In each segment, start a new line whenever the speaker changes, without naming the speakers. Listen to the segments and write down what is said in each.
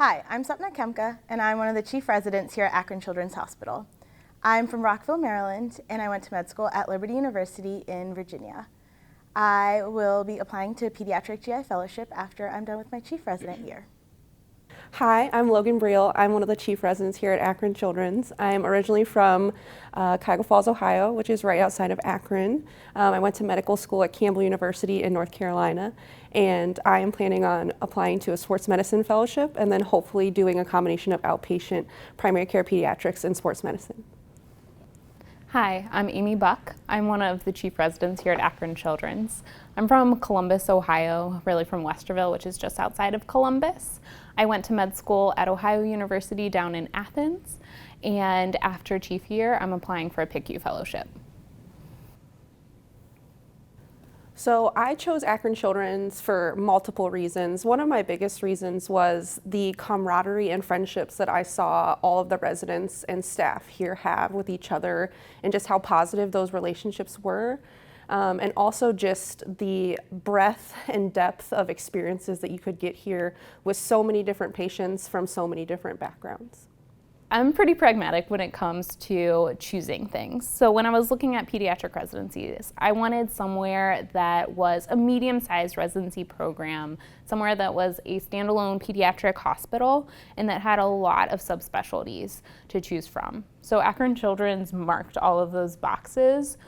Hi, I'm Sapka Khemka, and I'm one of the chief residents here at Akron Children's Hospital. I'm from Rockville, Maryland, and I went to med school at Liberty University in Virginia. I will be applying to Pediatric GI Fellowship after I'm done with my chief resident year.
Hi, I'm Logan Breehl. I'm one of the chief residents here at Akron Childrens. I'm originally from Cuyahoga Falls, Ohio, which is right outside of Akron. I went to medical school at Campbell University in North Carolina, and I am planning on applying to a sports medicine fellowship and then hopefully doing a combination of outpatient, primary care pediatrics, and sports medicine.
Hi, I'm Amy Buck. I'm one of the chief residents here at Akron Childrens. I'm from Columbus, Ohio, really from Westerville, which is just outside of Columbus. I went to med school at Ohio University down in Athens, and after chief year, I'm applying for a PICU fellowship.
So I chose Akron Children's for multiple reasons. One of my biggest reasons was the camaraderie and friendships that I saw all of the residents and staff here have with each other, and just how positive those relationships were. And also just the breadth and depth of experiences that you could get here with so many different patients from so many different backgrounds.
I'm pretty pragmatic when it comes to choosing things. So when I was looking at pediatric residencies, I wanted somewhere that was a medium-sized residency program, somewhere that was a standalone pediatric hospital, and that had a lot of subspecialties to choose from. So Akron Children's marked all of those boxes,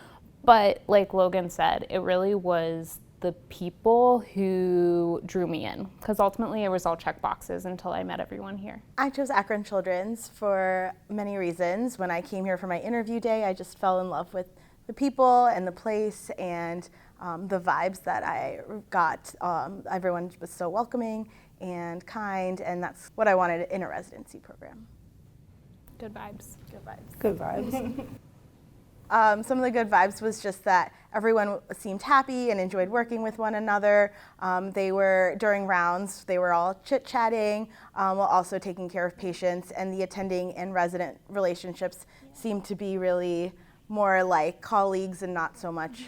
but like Logan said, it really was the people who drew me in, because ultimately it was all check boxes until I met everyone here.
I chose Akron Children's for many reasons. When I came here for my interview day, I just fell in love with the people and the place and the vibes that I got. Everyone was so welcoming and kind, and that's what I wanted in a residency program.
Good vibes.
Good vibes.
Good vibes.
Some of the good vibes was just that everyone seemed happy and enjoyed working with one another. During rounds, they were all chit-chatting while also taking care of patients, and the attending and resident relationships seemed to be really more like colleagues and not so much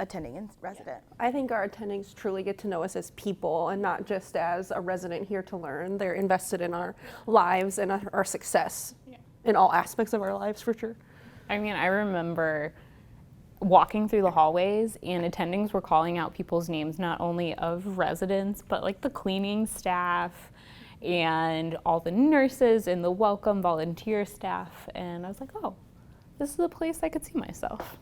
attending and resident.
I think our attendings truly get to know us as people and not just as a resident here to learn. They're invested in our lives and our success in all aspects of our lives, for sure.
I mean, I remember walking through the hallways and attendings were calling out people's names, not only of residents, but like the cleaning staff and all the nurses and the welcome volunteer staff. And I was like, oh, this is a place I could see myself.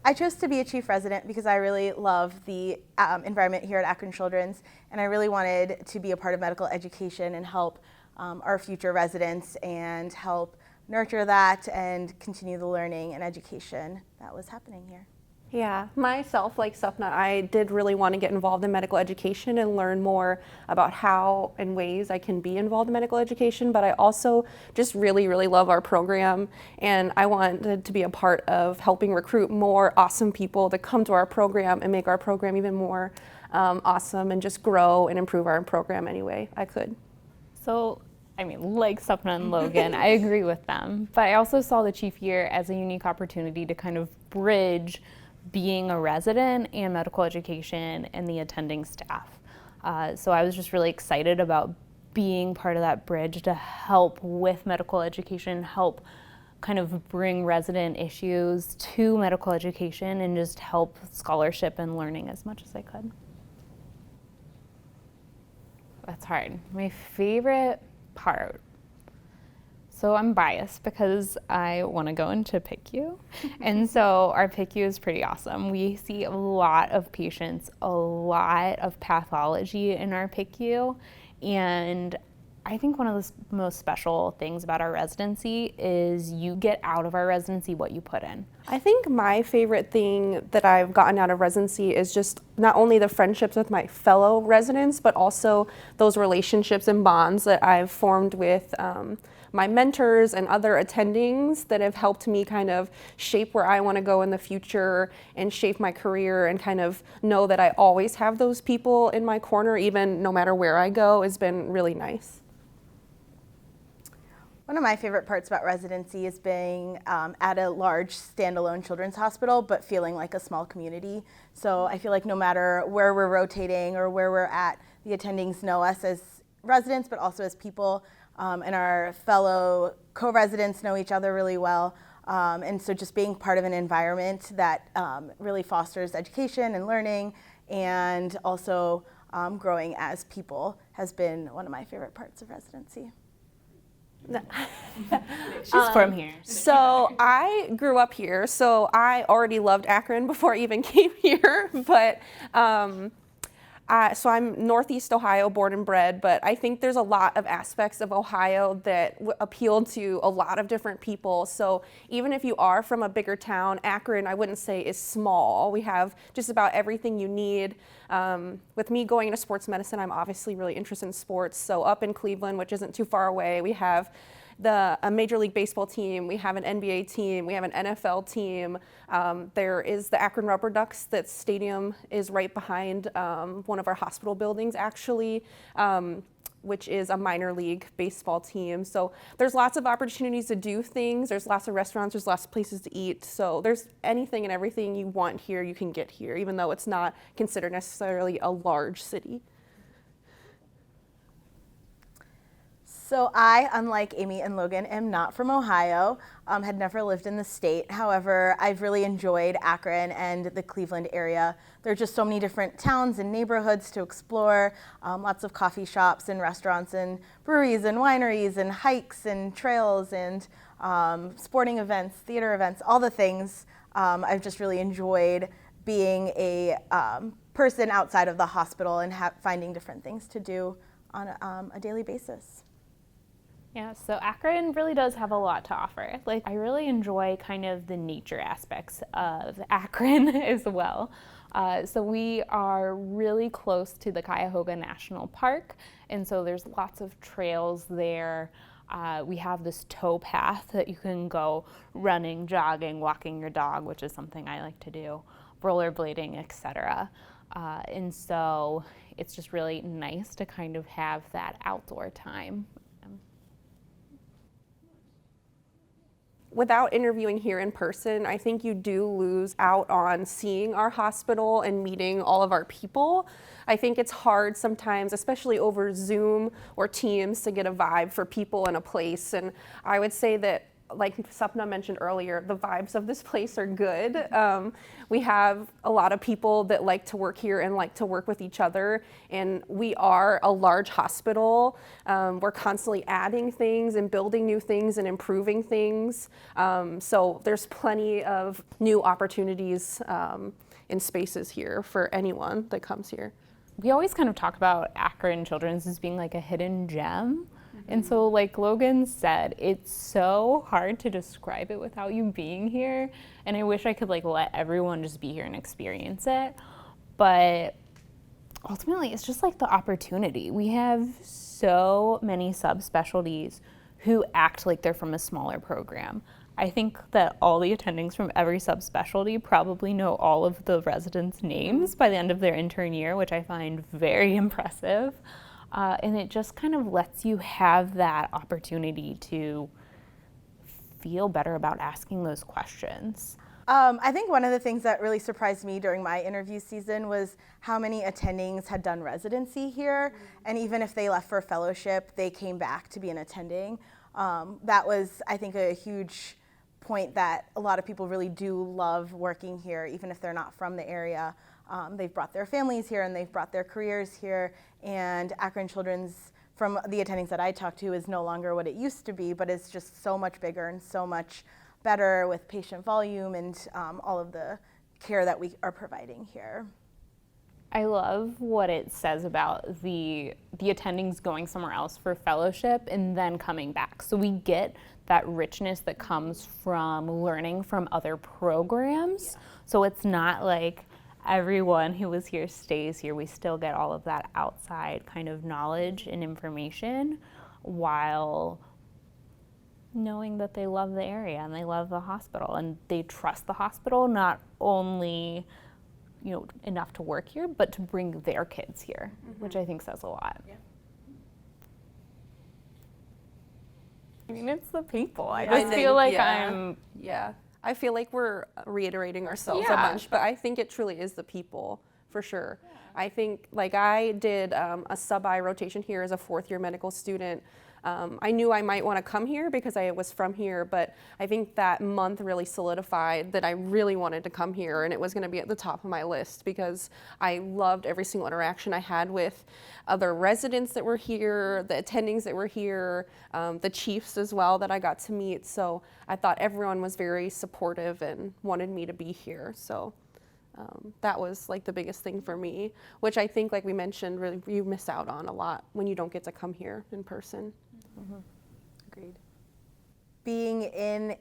I chose to be a chief resident because I really love the environment here at Akron Children's, and I really wanted to be a part of medical education and help our future residents and help nurture that and continue the learning and education that was happening here.
Yeah, myself, like Sapna, I did really want to get involved in medical education and learn more about how and ways I can be involved in medical education, but I also just really, really love our program, and I wanted to be a part of helping recruit more awesome people to come to our program and make our program even more awesome and just grow and improve our program any way I could.
So, I mean, like Sapna and Logan, I agree with them, but I also saw the chief year as a unique opportunity to kind of bridge being a resident and medical education and the attending staff. So I was just really excited about being part of that bridge to help with medical education, help kind of bring resident issues to medical education and just help scholarship and learning as much as I could. That's hard. My favorite part. So I'm biased because I want to go into PICU. And so our PICU is pretty awesome. We see a lot of patients, a lot of pathology in our PICU. And I think one of the most special things about our residency is you get out of our residency what you put in.
I think my favorite thing that I've gotten out of residency is just not only the friendships with my fellow residents, but also those relationships and bonds that I've formed with my mentors and other attendings that have helped me kind of shape where I want to go in the future and shape my career, and kind of know that I always have those people in my corner, even no matter where I go, has been really nice.
One of my favorite parts about residency is being at a large standalone children's hospital, but feeling like a small community. So I feel like no matter where we're rotating or where we're at, the attendings know us as residents, but also as people, and our fellow co-residents know each other really well. And so just being part of an environment that really fosters education and learning, and also growing as people has been one of my favorite parts of residency.
She's from here.
So I grew up here, so I already loved Akron before I even came here, but so I'm Northeast Ohio, born and bred, but I think there's a lot of aspects of Ohio that appeal to a lot of different people. So even if you are from a bigger town, Akron, I wouldn't say is small. We have just about everything you need. With me going into sports medicine, I'm obviously really interested in sports. So up in Cleveland, which isn't too far away, we have a Major League Baseball team, we have an NBA team, we have an NFL team. There is the Akron Rubber Ducks. That stadium is right behind one of our hospital buildings, actually, which is a minor league baseball team. So there's lots of opportunities to do things. There's lots of restaurants, there's lots of places to eat. So there's anything and everything you want here, you can get here, even though it's not considered necessarily a large city.
So I, unlike Amy and Logan, am not from Ohio, had never lived in the state. However, I've really enjoyed Akron and the Cleveland area. There are just so many different towns and neighborhoods to explore, lots of coffee shops and restaurants and breweries and wineries and hikes and trails and sporting events, theater events, all the things. I've just really enjoyed being a person outside of the hospital and finding different things to do on a daily basis.
Yeah, so Akron really does have a lot to offer. Like, I really enjoy kind of the nature aspects of Akron as well. So we are really close to the Cuyahoga National Park, and so there's lots of trails there. We have this tow path that you can go running, jogging, walking your dog, which is something I like to do, rollerblading, etc. And so it's just really nice to kind of have that outdoor time.
Without interviewing here in person, I think you do lose out on seeing our hospital and meeting all of our people. I think it's hard sometimes, especially over Zoom or Teams, to get a vibe for people in a place. And I would say that, like Sapna mentioned earlier, the vibes of this place are good. We have a lot of people that like to work here and like to work with each other, and we are a large hospital. We're constantly adding things and building new things and improving things. So there's plenty of new opportunities in spaces here for anyone that comes here.
We always kind of talk about Akron Children's as being like a hidden gem. And so, like Logan said, it's so hard to describe it without you being here. And I wish I could like let everyone just be here and experience it. But ultimately, it's just like the opportunity. We have so many subspecialties who act like they're from a smaller program. I think that all the attendings from every subspecialty probably know all of the residents' names by the end of their intern year, which I find very impressive. And it just kind of lets you have that opportunity to feel better about asking those questions.
I think one of the things that really surprised me during my interview season was how many attendings had done residency here. And even if they left for fellowship, they came back to be an attending. That was, I think, a huge point that a lot of people really do love working here, even if they're not from the area. They've brought their families here and they've brought their careers here, and Akron Children's, from the attendings that I talked to, is no longer what it used to be, but it's just so much bigger and so much better with patient volume and all of the care that we are providing here.
I love what it says about the attendings going somewhere else for fellowship and then coming back. So we get that richness that comes from learning from other programs. Yeah. So it's not like everyone who was here stays here. We still get all of that outside kind of knowledge and information while knowing that they love the area and they love the hospital and they trust the hospital, not only enough to work here, but to bring their kids here, which I think says a lot. Yeah. I mean, it's the people. I
I
just feel like
think, yeah. I feel like we're reiterating ourselves a bunch, but I think it truly is the people, for sure. Yeah. I think, like, I did a sub-I rotation here as a fourth-year medical student. I knew I might want to come here because I was from here, but I think that month really solidified that I really wanted to come here, and it was going to be at the top of my list because I loved every single interaction I had with other residents that were here, the attendings that were here, the chiefs as well that I got to meet. So I thought everyone was very supportive and wanted me to be here. So that was like the biggest thing for me, which I think, like we mentioned, really you miss out on a lot when you don't get to come here in person.
Mm-hmm. Agreed. Being in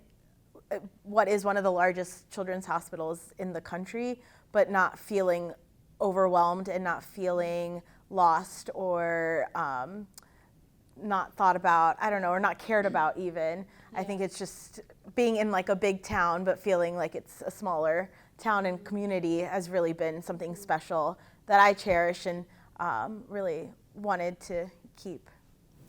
what is one of the largest children's hospitals in the country, but not feeling overwhelmed and not feeling lost or not thought about, I don't know, or not cared about even. Yeah. I think it's just being in like a big town, but feeling like it's a smaller town and community has really been something special that I cherish and really wanted to keep.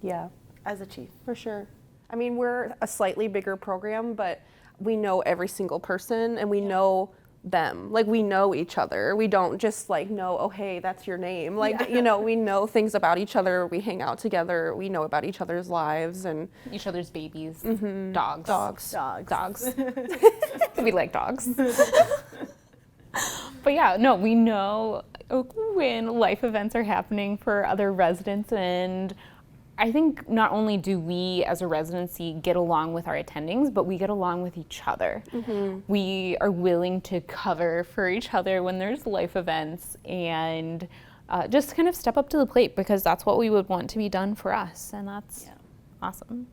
Yeah.
As a chief.
For sure. I mean, we're a slightly bigger program, but we know every single person and we know them. Like, we know each other. We don't just like know, oh, hey, that's your name. Like, you know, we know things about each other. We hang out together. We know about each other's lives and
each other's babies,
dogs.
We like dogs. But yeah, no, we know when life events are happening for other residents, and I think not only do we as a residency get along with our attendings, but we get along with each other. Mm-hmm. We are willing to cover for each other when there's life events and just kind of step up to the plate because that's what we would want to be done for us, and that's awesome.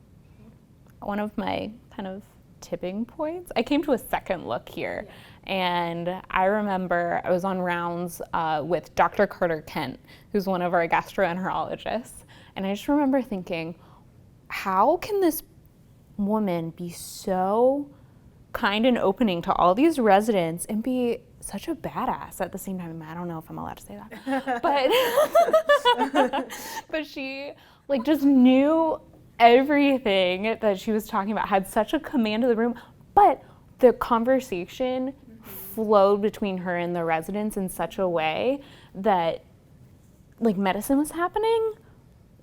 One of my kind of tipping points, I came to a second look here, and I remember I was on rounds with Dr. Carter Kent, who's one of our gastroenterologists. And I just remember thinking, how can this woman be so kind and opening to all these residents and be such a badass at the same time? I don't know if I'm allowed to say that. But she like just knew everything that she was talking about, had such a command of the room. But the conversation flowed between her and the residents in such a way that like medicine was happening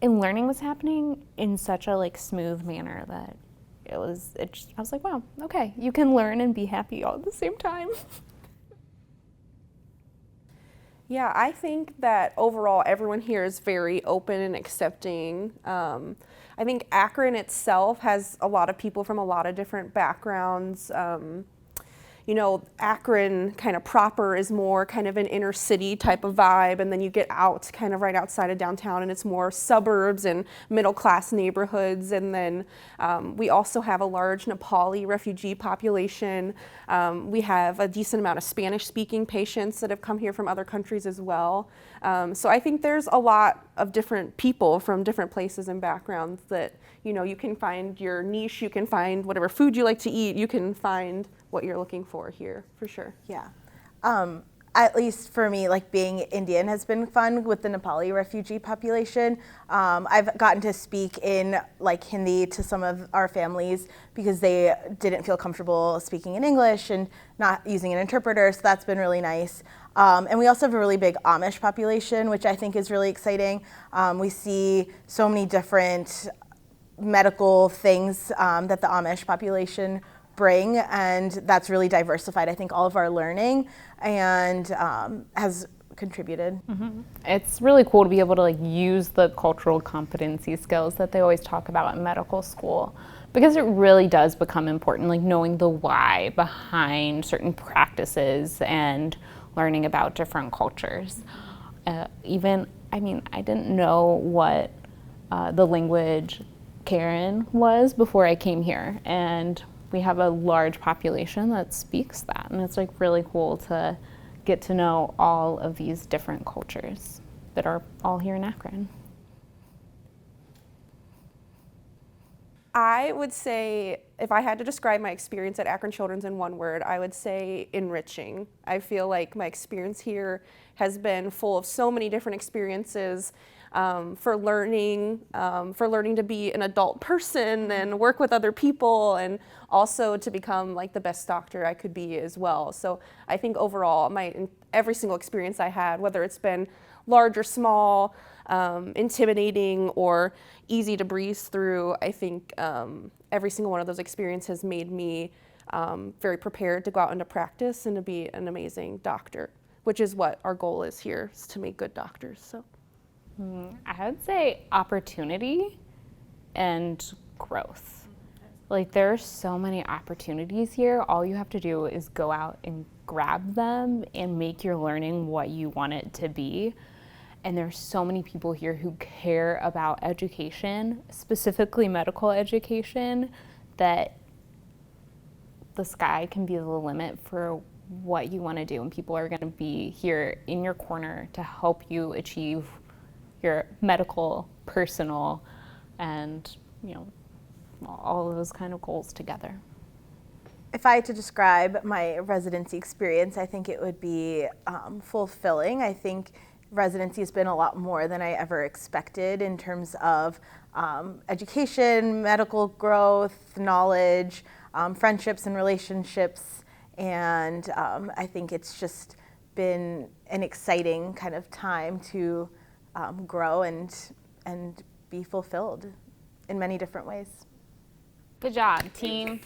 and learning was happening in such a like smooth manner that I was like, wow, okay, you can learn and be happy all at the same time.
Yeah, I think that overall everyone here is very open and accepting. I think Akron itself has a lot of people from a lot of different backgrounds. You know, Akron kind of proper is more kind of an inner city type of vibe, and then you get out kind of right outside of downtown and it's more suburbs and middle class neighborhoods. And then we also have a large Nepali refugee population. We have a decent amount of Spanish speaking patients that have come here from other countries as well. So I think there's a lot of different people from different places and backgrounds that, you know, you can find your niche, you can find whatever food you like to eat, you can find what you're looking for here, for sure.
Yeah. At least for me, like being Indian has been fun with the Nepali refugee population. I've gotten to speak in like Hindi to some of our families because they didn't feel comfortable speaking in English and not using an interpreter, so that's been really nice. And we also have a really big Amish population, which I think is really exciting. We see so many different medical things that the Amish population bring, and that's really diversified, I think, all of our learning and has contributed.
Mm-hmm. It's really cool to be able to like use the cultural competency skills that they always talk about in medical school, because it really does become important, like knowing the why behind certain practices and learning about different cultures. I didn't know what the language Karen was before I came here, and we have a large population that speaks that, and it's like really cool to get to know all of these different cultures that are all here in Akron.
I would say, if I had to describe my experience at Akron Childrens in one word, I would say enriching. I feel like my experience here has been full of so many different experiences. for learning to be an adult person and work with other people, and also to become like the best doctor I could be as well. So I think overall, every single experience I had, whether it's been large or small, intimidating or easy to breeze through, I think every single one of those experiences has made me very prepared to go out into practice and to be an amazing doctor, which is what our goal is here, is to make good doctors. So
I would say opportunity and growth. Like, there are so many opportunities here. All you have to do is go out and grab them and make your learning what you want it to be. And there's so many people here who care about education, specifically medical education, that the sky can be the limit for what you want to do. And people are going to be here in your corner to help you achieve your medical, personal, and, you know, all of those kind of goals together.
If I had to describe my residency experience, I think it would be fulfilling. I think residency has been a lot more than I ever expected in terms of education, medical growth, knowledge, friendships and relationships, and I think it's just been an exciting kind of time to grow and be fulfilled in many different ways.
Good job, team.